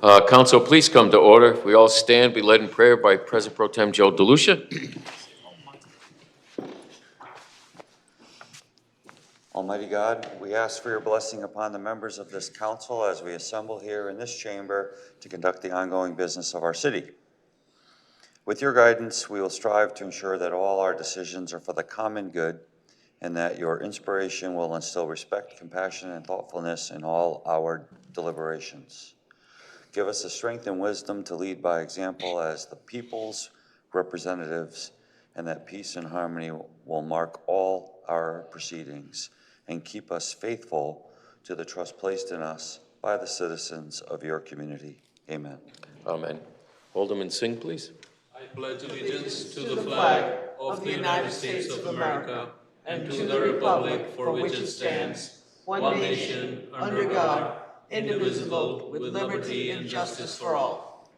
Council, please come to order. We all stand, be led in prayer by President Pro Tem Joe DeLucia. Almighty God, we ask for your blessing upon the members of this council as we assemble here in this chamber to conduct the ongoing business of our city. With your guidance, we will strive to ensure that all our decisions are for the common good and that your inspiration will instill respect, compassion, and thoughtfulness in all our deliberations. Give us the strength and wisdom to lead by example as the people's representatives, and that peace and harmony will mark all our proceedings and keep us faithful to the trust placed in us by the citizens of your community. Amen. Amen. Alderman Singh, please. I pledge allegiance to the flag of the United States of America and to the republic for which it stands, one nation, under God, indivisible, with liberty and justice for all.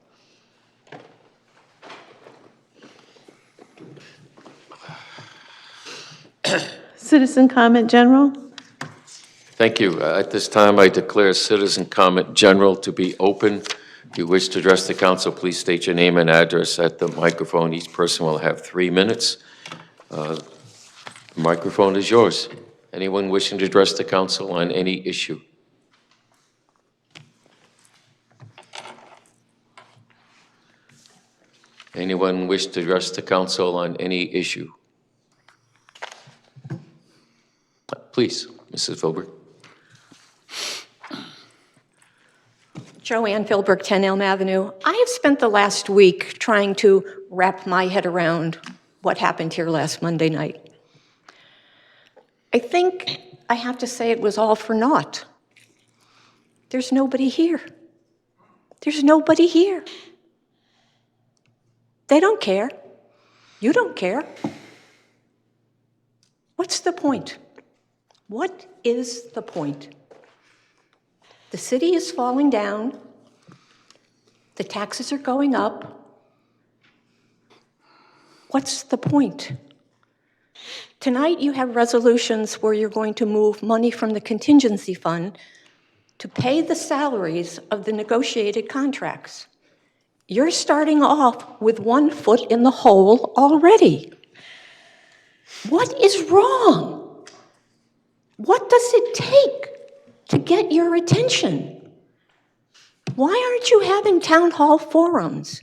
Citizen comment general. Thank you. At this time, I declare citizen comment general to be open. If you wish to address the council, please state your name and address at the microphone. Each person will have 3 minutes. The microphone is yours. Anyone wishing to address the council on any issue? Anyone wish to address the council on any issue? Please, Mrs. Filbert. Joanne Philbrook, 10 Elm Avenue. I have spent the last week trying to wrap my head around what happened here last Monday night. I think I have to say it was all for naught. There's nobody here. There's nobody here. They don't care. You don't care. What's the point? What is the point? The city is falling down. The taxes are going up. What's the point? Tonight you have resolutions where you're going to move money from the contingency fund to pay the salaries of the negotiated contracts. You're starting off with 1 foot in the hole already. What is wrong? What does it take to get your attention? Why aren't you having town hall forums?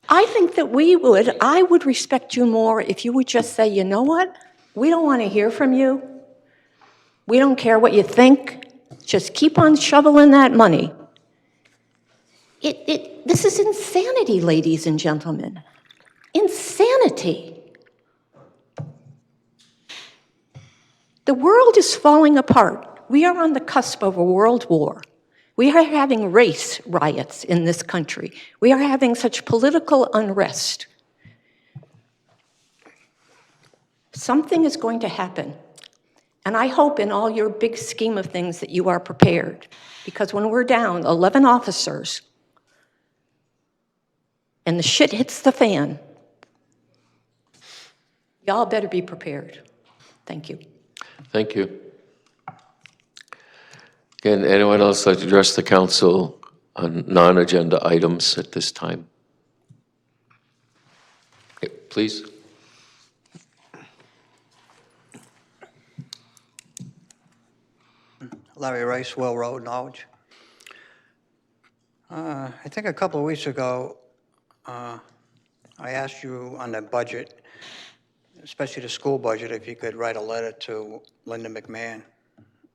I think that I would respect you more if you would just say, you know what? We don't want to hear from you. We don't care what you think. Just keep on shoveling that money. This is insanity, ladies and gentlemen. Insanity. The world is falling apart. We are on the cusp of a world war. We are having race riots in this country. We are having such political unrest. Something is going to happen. And I hope in all your big scheme of things that you are prepared. Because when we're down 11 officers and the shit hits the fan, y'all better be prepared. Thank you. Thank you. Again, anyone else like to address the council on non-agenda items at this time? Okay, please. Larry Rice, Well Road, Norwich. I think a couple of weeks ago, I asked you on the budget, especially the school budget, if you could write a letter to Linda McMahon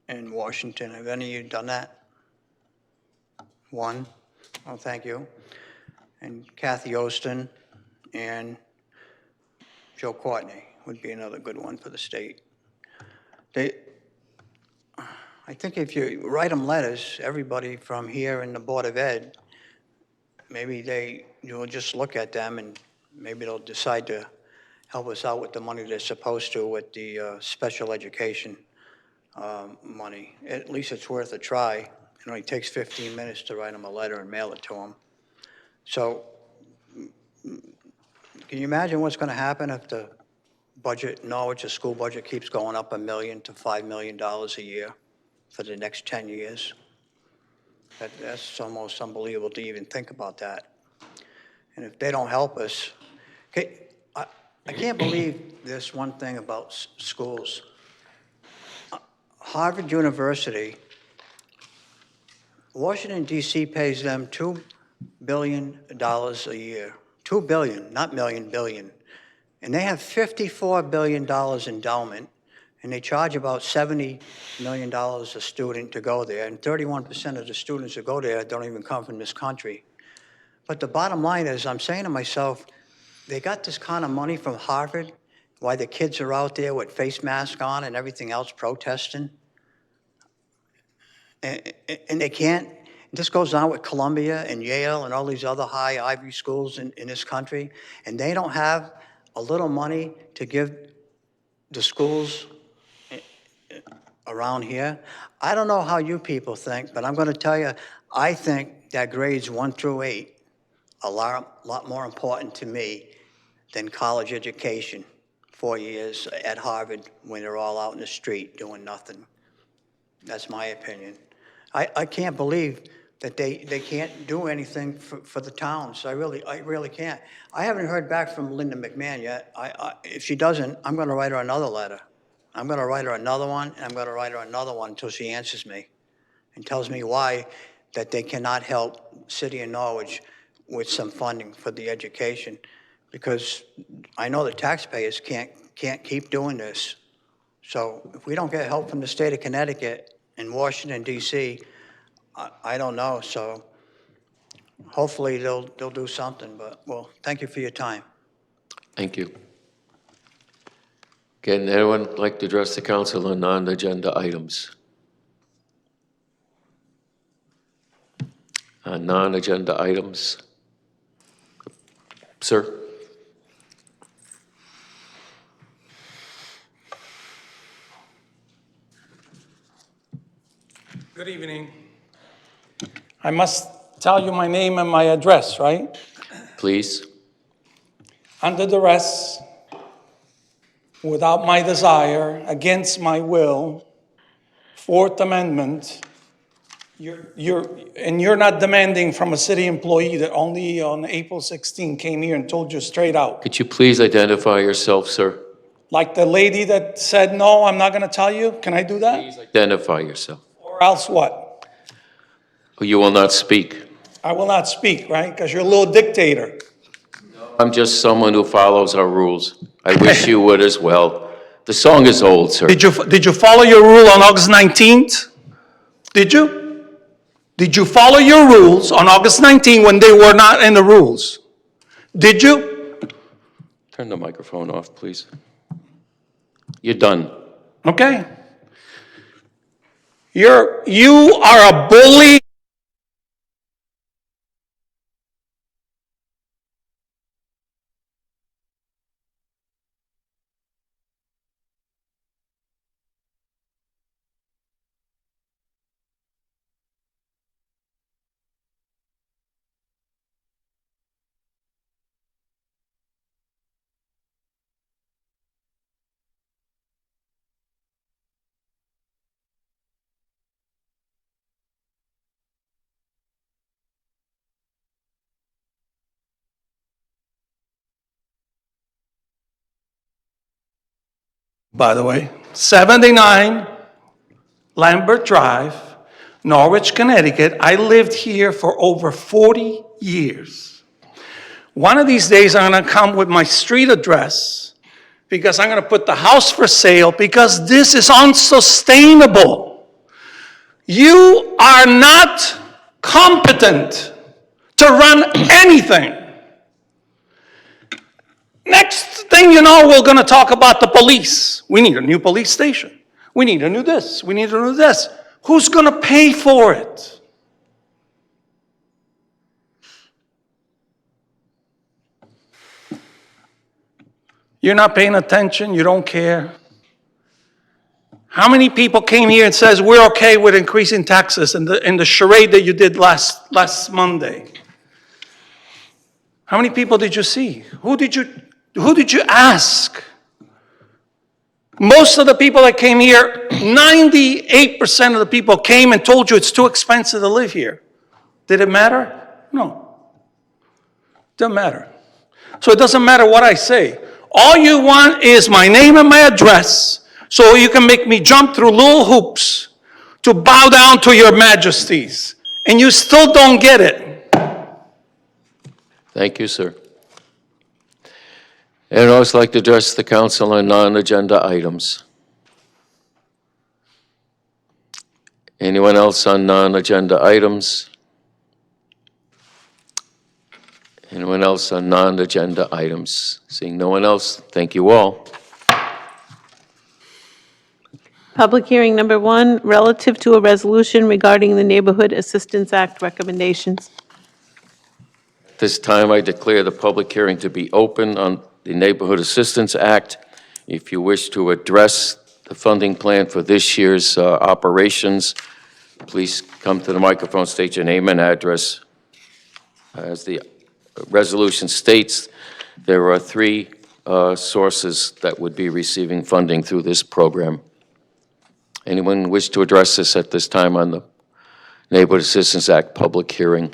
in Washington. Have any of you done that? One? Oh, thank you. And Kathy Ostin and Joe Courtney would be another good one for the state. I think if you write them letters, everybody from here in the Board of Ed, maybe you'll just look at them and maybe they'll decide to help us out with the money they're supposed to with the special education money. At least it's worth a try. It only takes 15 minutes to write them a letter and mail it to them. So can you imagine what's going to happen if the budget, Norwich, the school budget keeps going up $1 million to $5 million a year for the next 10 years? That's almost unbelievable to even think about that. And if they don't help us, okay, I can't believe this one thing about schools. Harvard University, Washington DC pays them $2 billion a year. 2 billion, not million, billion. And they have $54 billion endowment, and they charge about $70 million a student to go there, and 31% of the students that go there don't even come from this country. But the bottom line is, I'm saying to myself, they got this kind of money from Harvard, why the kids are out there with face masks on and everything else protesting. And they can't, this goes on with Columbia and Yale and all these other high Ivy schools in this country, and they don't have a little money to give the schools around here. I don't know how you people think, but I'm going to tell you, I think that grades 1 through 8 are a lot more important to me than college education, 4 years at Harvard when they're all out in the street doing nothing. That's my opinion. I can't believe that they can't do anything for the towns. I really can't. I haven't heard back from Linda McMahon yet. If she doesn't, I'm going to write her another letter. I'm going to write her another one, and I'm going to write her another one until she answers me and tells me why that they cannot help City of Norwich with some funding for the education, because I know the taxpayers can't keep doing this. So if we don't get help from the state of Connecticut and Washington, D.C., I don't know. So hopefully they'll do something. But, well, thank you for your time. Thank you. Again, anyone like to address the council on non-agenda items? Non-agenda items? Sir? Good evening. I must tell you my name and my address, right? Please. Under duress, without my desire, against my will, Fourth Amendment, you're not demanding from a city employee that only on April 16 came here and told you straight out. Could you please identify yourself, sir? Like the lady that said, no, I'm not going to tell you. Can I do that? Please identify yourself. Or else what? You will not speak. I will not speak, right? Because you're a little dictator. I'm just someone who follows our rules. I wish you would as well. The song is old, sir. Did you follow your rule on August 19th? Did you? Did you follow your rules on August 19th when they were not in the rules? Did you? Turn the microphone off, please. You're done. Okay. You are a bully. By the way, 79 Lambert Drive, Norwich, Connecticut. I lived here for over 40 years. One of these days, I'm going to come with my street address because I'm going to put the house for sale because this is unsustainable. You are not competent to run anything. Next thing you know, we're going to talk about the police. We need a new police station. We need a new this. We need a new this. Who's going to pay for it? You're not paying attention. You don't care. How many people came here and says, we're okay with increasing taxes in the charade that you did last Monday? How many people did you see? Who did you ask? Most of the people that came here, 98% of the people came and told you it's too expensive to live here. Did it matter? No. Doesn't matter. So it doesn't matter what I say. All you want is my name and my address so you can make me jump through little hoops to bow down to your majesties. And you still don't get it. Thank you, sir. And I'd also like to address the council on non-agenda items. Anyone else on non-agenda items? Anyone else on non-agenda items? Seeing no one else, thank you all. Public hearing number 1, relative to a resolution regarding the Neighborhood Assistance Act recommendations. This time, I declare the public hearing to be open on the Neighborhood Assistance Act. If you wish to address the funding plan for this year's operations, please come to the microphone, state your name and address. As the resolution states, there are 3 sources that would be receiving funding through this program. Anyone wish to address this at this time on the Neighborhood Assistance Act public hearing?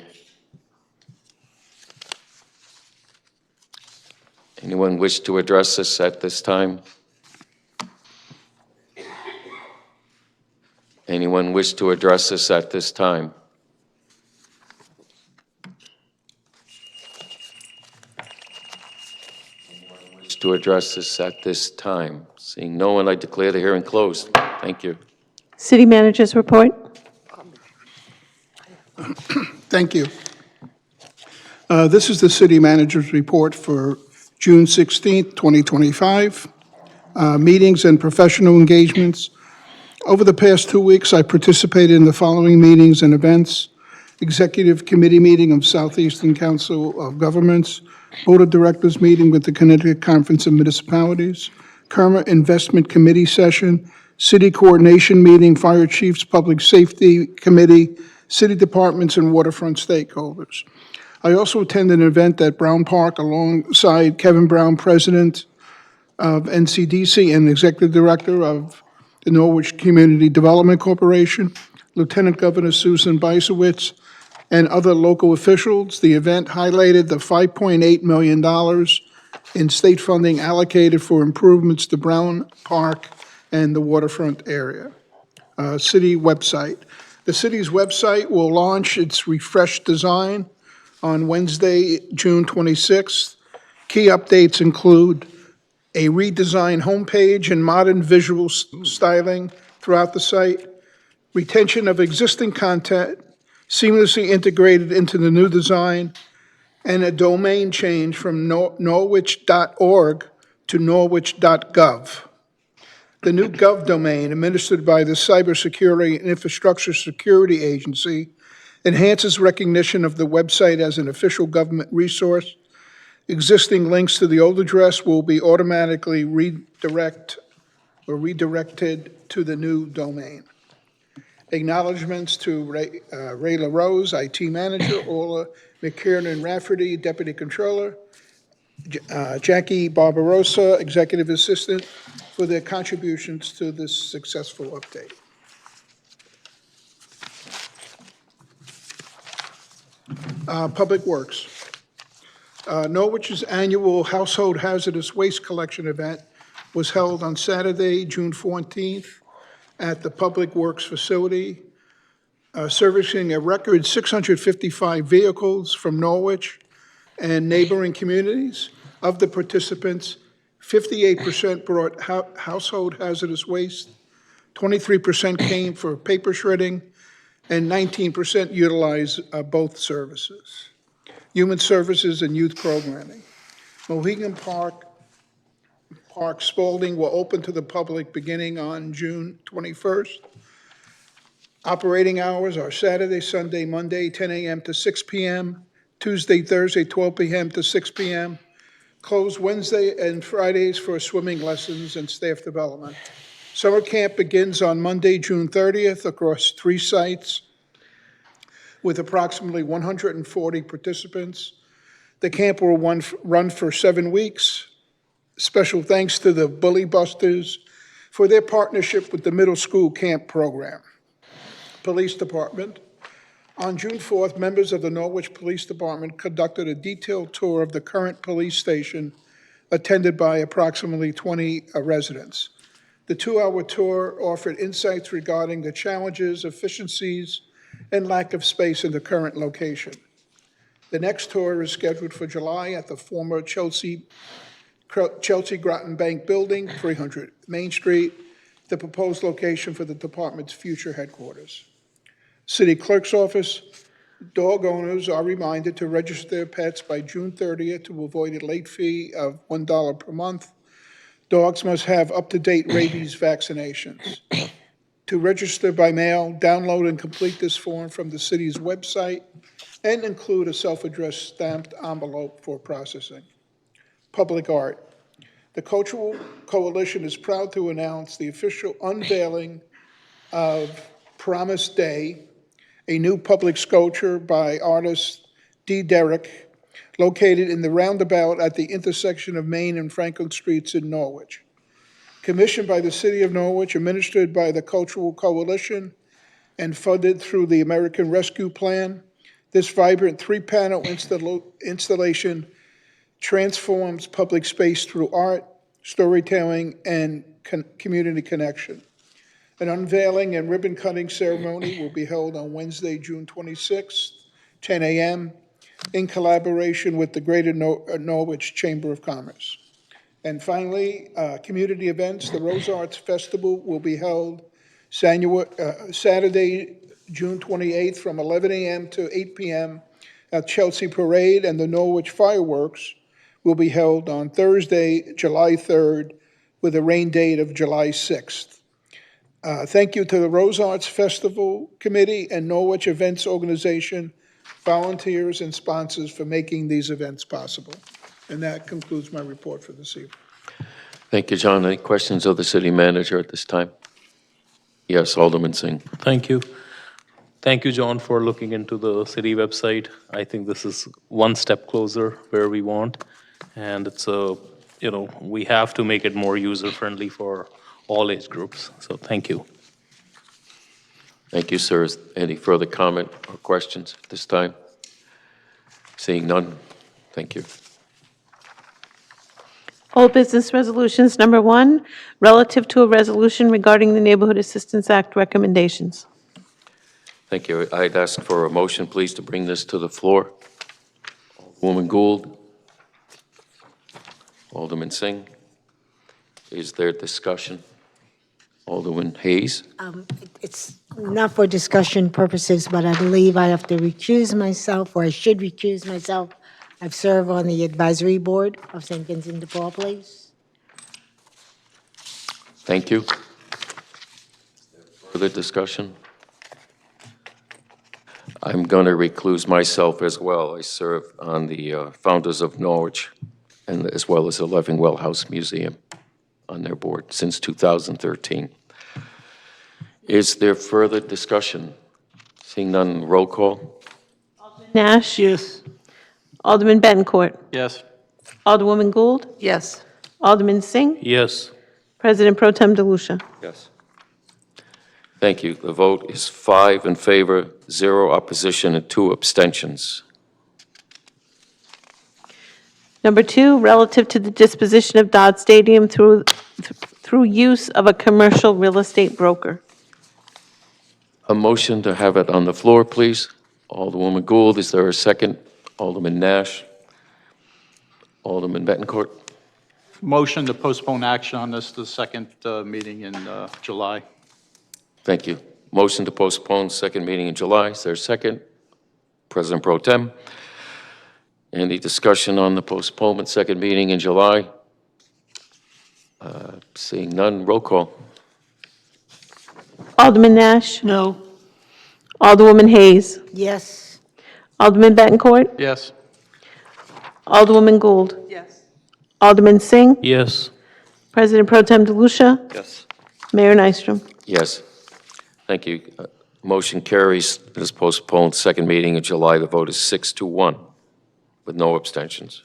Anyone wish to address this at this time? Anyone wish to address this at this time? Anyone wish to address this at this time? Seeing no one, I declare the hearing closed. Thank you. City Manager's report. Thank you. This is the city manager's report for June 16th, 2025. Meetings and professional engagements. Over the past 2 weeks, I participated in the following meetings and events: Executive Committee meeting of Southeastern Council of Governments, Board of Directors meeting with the Connecticut Conference of Municipalities, Kerma Investment Committee session, City Coordination meeting, Fire Chiefs Public Safety Committee, City Departments and waterfront stakeholders. I also attended an event at Brown Park alongside Kevin Brown, President of NCDC and Executive Director of the Norwich Community Development Corporation, Lieutenant Governor Susan Beisowitz, and other local officials. The event highlighted the $5.8 million in state funding allocated for improvements to Brown Park and the waterfront area. City website. The city's website will launch its refreshed design on Wednesday, June 26th. Key updates include a redesigned homepage and modern visual styling throughout the site, retention of existing content seamlessly integrated into the new design, and a domain change from norwich.org to norwich.gov. The new gov domain, administered by the Cybersecurity and Infrastructure Security Agency, enhances recognition of the website as an official government resource. Existing links to the old address will be automatically redirected to the new domain. Acknowledgements to Ray LaRose, IT Manager, Orla McKiernan Rafferty, Deputy Controller, Jackie Barbarossa, Executive Assistant, for their contributions to this successful update. Public Works. Norwich's annual Household Hazardous Waste Collection event was held on Saturday, June 14th, at the Public Works facility, servicing a record 655 vehicles from Norwich and neighboring communities. Of the participants, 58% brought household hazardous waste, 23% came for paper shredding, and 19% utilized both services. Human Services and Youth Programming. Mohegan Park Spalding will open to the public beginning on June 21st. Operating hours are Saturday, Sunday, Monday, 10 a.m. to 6 p.m., Tuesday, Thursday, 12 p.m. to 6 p.m., closed Wednesday and Fridays for swimming lessons and staff development. Summer camp begins on Monday, June 30th, across 3 sites with approximately 140 participants. The camp will run for 7 weeks. Special thanks to the Bully Busters for their partnership with the middle school camp program. Police Department. On June 4th, members of the Norwich Police Department conducted a detailed tour of the current police station, attended by approximately 20 residents. The 2-hour tour offered insights regarding the challenges, efficiencies, and lack of space in the current location. The next tour is scheduled for July at the former Chelsea Groton Bank Building, 300 Main Street, the proposed location for the department's future headquarters. City Clerk's Office, dog owners are reminded to register their pets by June 30th to avoid a late fee of $1 per month. Dogs must have up-to-date rabies vaccinations. To register by mail, download and complete this form from the city's website and include a self-addressed stamped envelope for processing. Public art. The Cultural Coalition is proud to announce the official unveiling of Promise Day, a new public sculpture by artist D. Derrick, located in the roundabout at the intersection of Main and Franklin Streets in Norwich. Commissioned by the City of Norwich, administered by the Cultural Coalition, and funded through the American Rescue Plan, this vibrant 3-panel installation transforms public space through art, storytelling, and community connection. An unveiling and ribbon-cutting ceremony will be held on Wednesday, June 26th, 10 a.m., in collaboration with the Greater Norwich Chamber of Commerce. And finally, community events. The Rose Arts Festival will be held Saturday, June 28th, from 11 a.m. to 8 p.m. at Chelsea Parade, and the Norwich Fireworks will be held on Thursday, July 3rd, with a rain date of July 6th. Thank you to the Rose Arts Festival Committee and Norwich Events Organization, volunteers and sponsors for making these events possible. And that concludes my report for this evening. Thank you, John. Any questions of the city manager at this time? Yes, Alderman Singh. Thank you. Thank you, John, for looking into the city website. I think this is one step closer where we want. And it's we have to make it more user-friendly for all age groups. So thank you. Thank you, sir. Is any further comment or questions at this time? Seeing none, thank you. Old business resolutions, number 1, relative to a resolution regarding the Neighborhood Assistance Act recommendations. Thank you. I'd ask for a motion, please, to bring this to the floor. Alderwoman Gould. Alderman Singh. Is there discussion? Alderman Hayes. It's not for discussion purposes, but I believe I have to recuse myself, or I should recuse myself. I've served on the advisory board of St. Vincent de Paul Place. Thank you. Further discussion? I'm going to recluse myself as well. I serve on the Founders of Norwich, and as well as the Levingwell House Museum on their board since 2013. Is there further discussion? Seeing none, roll call. Nash? Yes. Alderman Bettencourt? Yes. Alderwoman Gould? Yes. Alderman Singh? Yes. President Pro Tem DeLucia? Yes. Thank you. The vote is 5 in favor, 0 opposition, and 2 abstentions. Number 2, relative to the disposition of Dodd Stadium through use of a commercial real estate broker. A motion to have it on the floor, please. Alderwoman Gould, is there a second? Alderman Nash. Alderman Bettencourt. Motion to postpone action on this to the second meeting in July. Thank you. Motion to postpone second meeting in July. Is there a second? President Pro Tem. Any discussion on the postponement second meeting in July? Seeing none, roll call. Alderman Nash? No. Alderwoman Hayes? Yes. Alderman Bettencourt? Yes. Alderwoman Gould? Yes. Alderman Singh? Yes. President Pro Tem DeLucia? Yes. Mayor Nystrom? Yes. Thank you. Motion carries. It is postponed second meeting in July. The vote is 6-1 with no abstentions.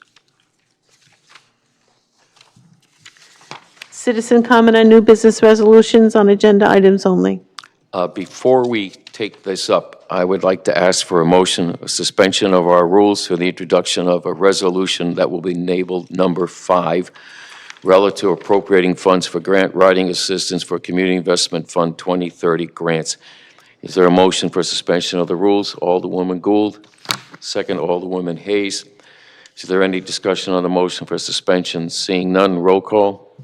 Citizen comment on new business resolutions on agenda items only. Before we take this up, I would like to ask for a motion, a suspension of our rules for the introduction of a resolution that will be labeled number 5, relative to appropriating funds for grant writing assistance for Community Investment Fund 2030 grants. Is there a motion for suspension of the rules? Alderwoman Gould, second Alderwoman Hayes. Is there any discussion on the motion for suspension? Seeing none, roll call.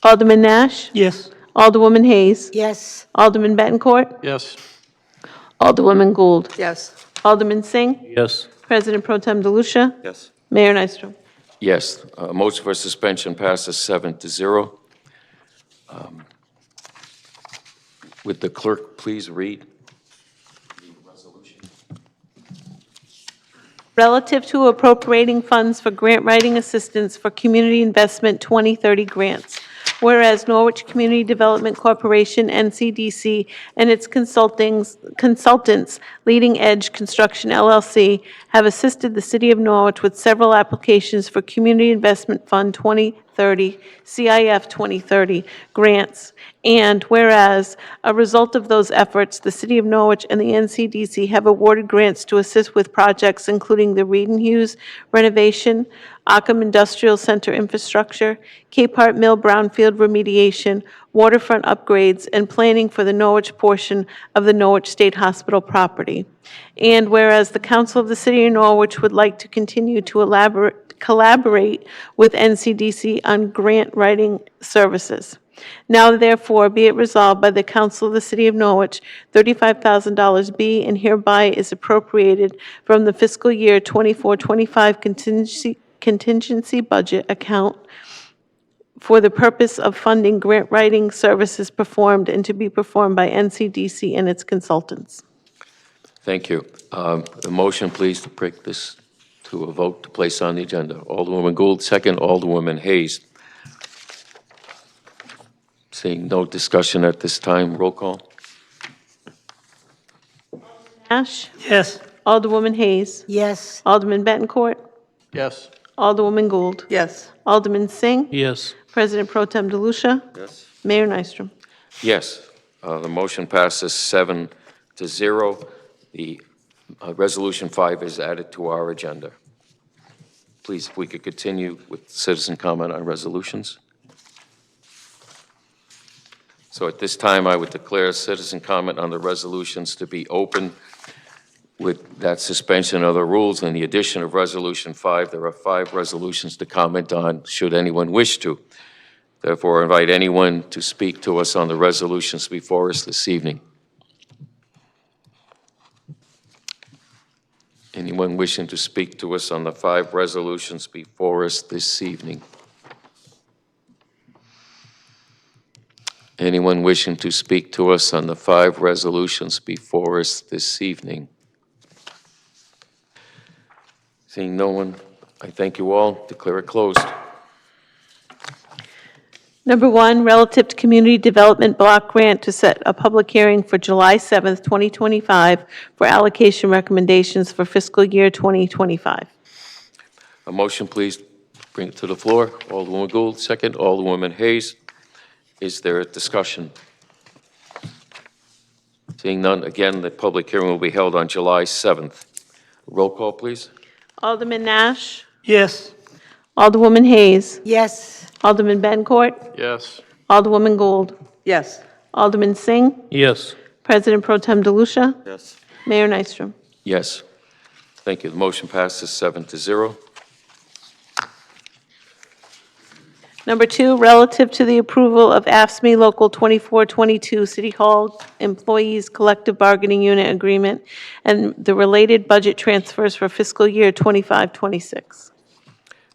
Alderman Nash? Yes. Alderwoman Hayes? Yes. Alderman Bettencourt? Yes. Alderwoman Gould? Yes. Alderman Singh? Yes. President Pro Tem DeLucia? Yes. Mayor Nystrom? Yes, motion for suspension passes 7-0. Would the clerk please read? Relative to appropriating funds for grant writing assistance for Community Investment 2030 grants. Whereas Norwich Community Development Corporation, NCDC, and its consultants, Leading Edge Construction LLC, have assisted the City of Norwich with several applications for Community Investment Fund 2030, CIF 2030 grants. And whereas, a result of those efforts, the City of Norwich and the NCDC have awarded grants to assist with projects including the Reed and Hughes renovation, Ockham Industrial Center infrastructure, Cape Hart Mill brownfield remediation, waterfront upgrades, and planning for the Norwich portion of the Norwich State Hospital property. And whereas the Council of the City of Norwich would like to continue to collaborate with NCDC on grant writing services. Now therefore be it resolved by the Council of the City of Norwich, $35,000 be and hereby is appropriated from the fiscal year 24-25 contingency budget account for the purpose of funding grant writing services performed and to be performed by NCDC and its consultants. Thank you. The motion, please, to bring this to a vote to place on the agenda. Alderwoman Gould, second Alderwoman Hayes. Seeing no discussion at this time, roll call. Nash? Yes. Alderwoman Hayes? Yes. Alderman Bettencourt? Yes. Alderwoman Gould? Yes. Alderman Singh? Yes. President Pro Tem DeLucia? Yes. Mayor Nystrom? Yes, the motion passes 7-0. The Resolution 5 is added to our agenda. Please, if we could continue with citizen comment on resolutions. So at this time, I would declare citizen comment on the resolutions to be open with that suspension of the rules and the addition of Resolution 5. There are 5 resolutions to comment on, should anyone wish to. Therefore, I invite anyone to speak to us on the resolutions before us this evening. Anyone wishing to speak to us on the 5 resolutions before us this evening? Anyone wishing to speak to us on the 5 resolutions before us this evening? Seeing no one, I thank you all. Declare it closed. Number 1, relative to Community Development Block Grant to set a public hearing for July 7th, 2025 for allocation recommendations for fiscal year 2025. A motion, please, bring it to the floor. Alderwoman Gould, second. Alderwoman Hayes. Is there a discussion? Seeing none, again, the public hearing will be held on July 7th. Roll call, please. Alderman Nash? Yes. Alderwoman Hayes? Yes. Alderman Bettencourt? Yes. Alderwoman Gould? Yes. Alderman Singh? Yes. President Pro Tem DeLucia? Yes. Mayor Nystrom? Yes. Thank you. The motion passes 7-0. Number 2, relative to the approval of AFSCME Local 2422 City Hall Employees Collective Bargaining Unit Agreement and the related budget transfers for fiscal year 25-26.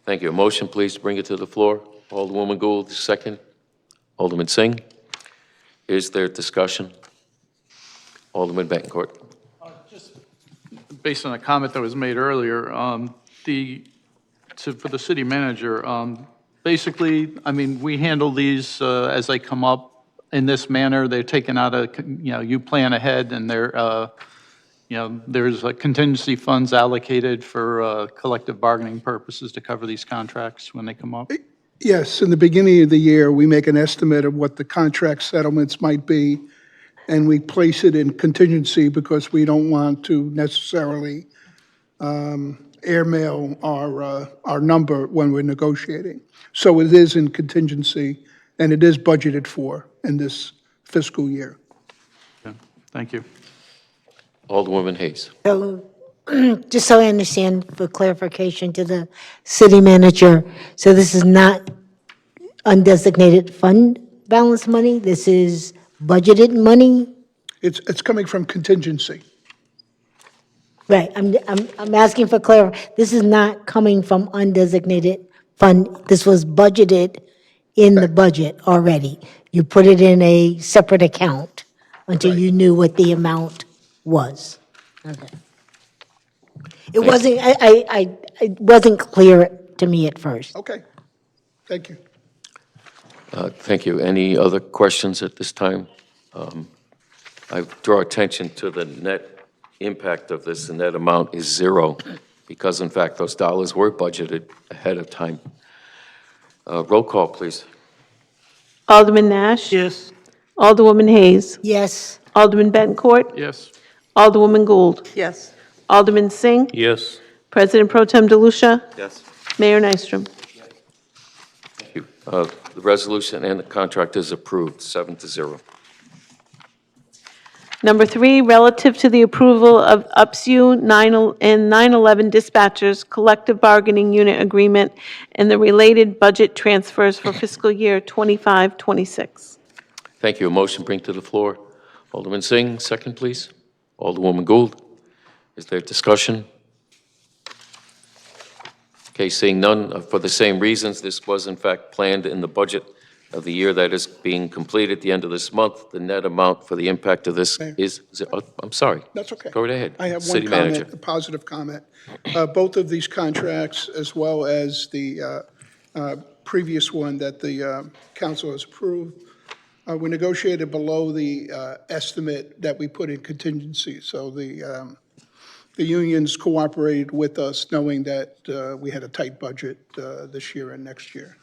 Thank you. A motion, please, to bring it to the floor. Alderwoman Gould, second. Alderman Singh. Is there discussion? Alderman Bettencourt. Based on a comment that was made earlier, for the city manager, basically, I mean, we handle these as they come up in this manner. They're taken out of, you plan ahead, and they're, there's contingency funds allocated for collective bargaining purposes to cover these contracts when they come up. Yes, in the beginning of the year, we make an estimate of what the contract settlements might be, and we place it in contingency because we don't want to necessarily airmail our number when we're negotiating. So it is in contingency, and it is budgeted for in this fiscal year. Thank you. Alderwoman Hayes. So, just so I understand, for clarification to the city manager, so this is not undesignated fund balance money? This is budgeted money? It's coming from contingency. Right, I'm asking for this is not coming from undesignated fund, this was budgeted in the budget already. You put it in a separate account until you knew what the amount was. Okay. It wasn't, it wasn't clear to me at first. Okay, thank you. Thank you. Any other questions at this time? I draw attention to the net impact of this. The net amount is zero because, in fact, those dollars were budgeted ahead of time. Roll call, please. Alderman Nash? Yes. Alderwoman Hayes? Yes, Alderman Bettencourt? Yes. Alderwoman Gould? Yes. Alderman Singh? Yes. President Pro Tem DeLucia? Yes. Mayor Nystrom? Thank you. The resolution and the contract is approved, 7-0. Number 3, relative to the approval of UPSU and 9/11 dispatchers collective bargaining unit agreement and the related budget transfers for fiscal year 25-26. Thank you. A motion bring to the floor. Alderman Singh, second, please. Alderwoman Gould. Is there discussion? Okay, seeing none, for the same reasons, this was in fact planned in the budget of the year that is being completed at the end of this month. The net amount for the impact of this is, I'm sorry. That's okay. Go right ahead. I have one City manager. comment, a positive comment. Both of these contracts, as well as the previous one that the council has approved, were negotiated below the estimate that we put in contingency. So the unions cooperated with us, knowing that we had a tight budget this year and next year.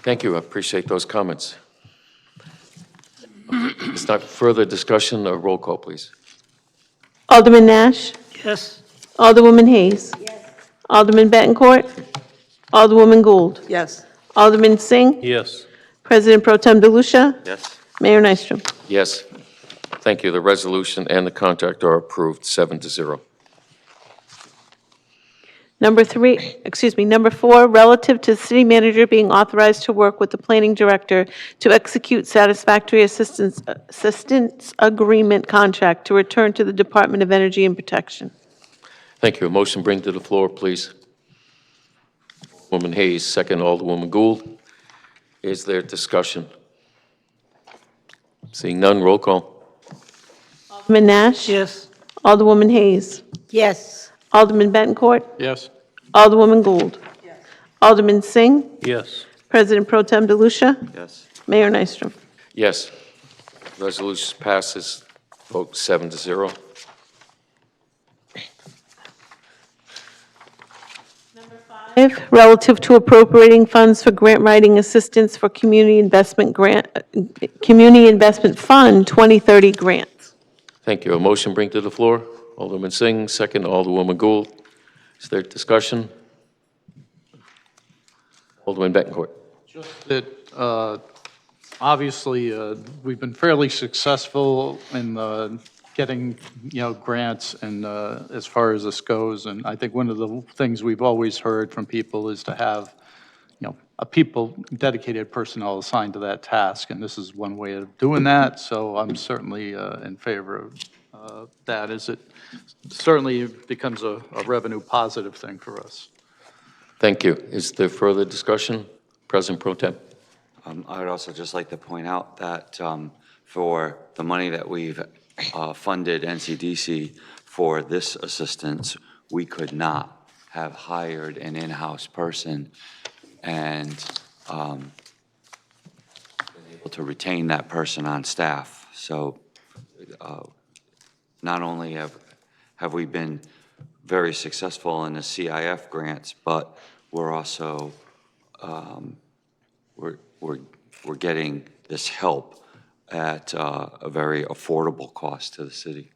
Thank you. I appreciate those comments. It's not further discussion. A roll call, please. Alderman Nash? Yes. Alderwoman Hayes? Alderman Bettencourt? Alderwoman Gould? Yes. Alderman Singh? Yes. President Pro Tem DeLucia? Yes. Mayor Nystrom? Yes. Thank you. The resolution and the contract are approved, 7-0. Number 4, relative to the city manager being authorized to work with the planning director to execute satisfactory assistance agreement contract to return to the Department of Energy and Protection. Thank you. A motion bring to the floor, please. Woman Hayes, second. Alderwoman Gould. Is there discussion? Seeing none, roll call. Alderman Nash? Yes. Alderwoman Hayes? yes, Alderman Bettencourt? Yes. Alderwoman Gould? Alderman Singh? Yes. President Pro Tem DeLucia? Yes. Mayor Nystrom? Yes. Resolution passes, vote 7-0. Relative to appropriating funds for grant writing assistance for Community Investment Fund 2030 grants. Thank you. A motion bring to the floor. Alderman Singh, second. Alderwoman Gould. Is there discussion? Alderman Bettencourt. That, obviously, we've been fairly successful in getting, grants and as far as this goes. And I think one of the things we've always heard from people is to have, dedicated personnel assigned to that task. And this is one way of doing that. So I'm certainly in favor of that, as it certainly becomes a revenue positive thing for us. Thank you. Is there further discussion? President Pro Tem. I would also just like to point out that for the money that we've funded NCDC for this assistance, we could not have hired an in-house person and been able to retain that person on staff. So not only have we been very successful in the CIF grants, but we're also we're getting this help at a very affordable cost to the city.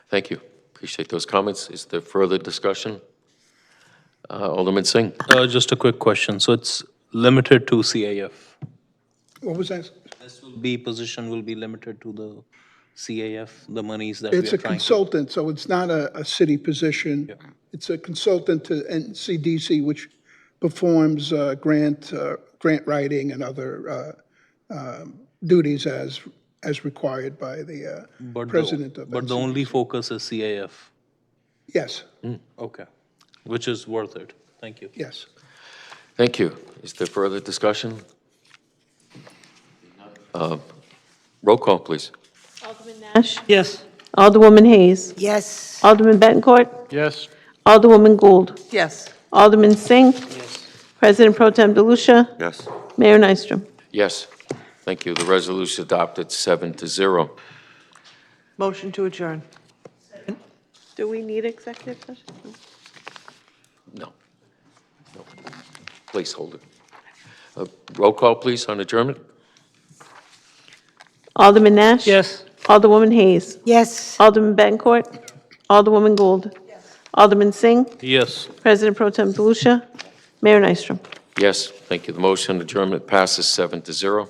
Thank you. Appreciate those comments. Is there further discussion? Alderman Singh? Just a quick question. So it's limited to CAF? What was that? This will be, position will be limited to the CAF, the monies that we are It's a trying to... consultant, so it's not a city position. It's a consultant to NCDC, which performs grant writing and other duties as required by the president of But the NCDC. only focus is CAF? Yes, Okay. Which is worth it. Thank you. yes. Thank you. Is there further discussion? Roll call, please. Alderman Nash? Yes. Alderwoman Hayes? Yes. Alderman Bettencourt? Yes. Alderwoman Gould? Yes. Alderman Singh? Yes. President Pro Tem DeLucia? Yes. Mayor Nystrom? Yes. Thank you. The resolution adopted 7-0. Motion to adjourn. Do we need executive session? No. No. Placeholder. Roll call, please, on adjournment. Alderman Nash? Yes. Alderwoman Hayes? Yes. Alderman Bettencourt? Alderwoman Gould? Alderman Singh? Yes. President Pro Tem DeLucia? Mayor Nystrom? Yes, thank you. The motion adjournment passes 7-0.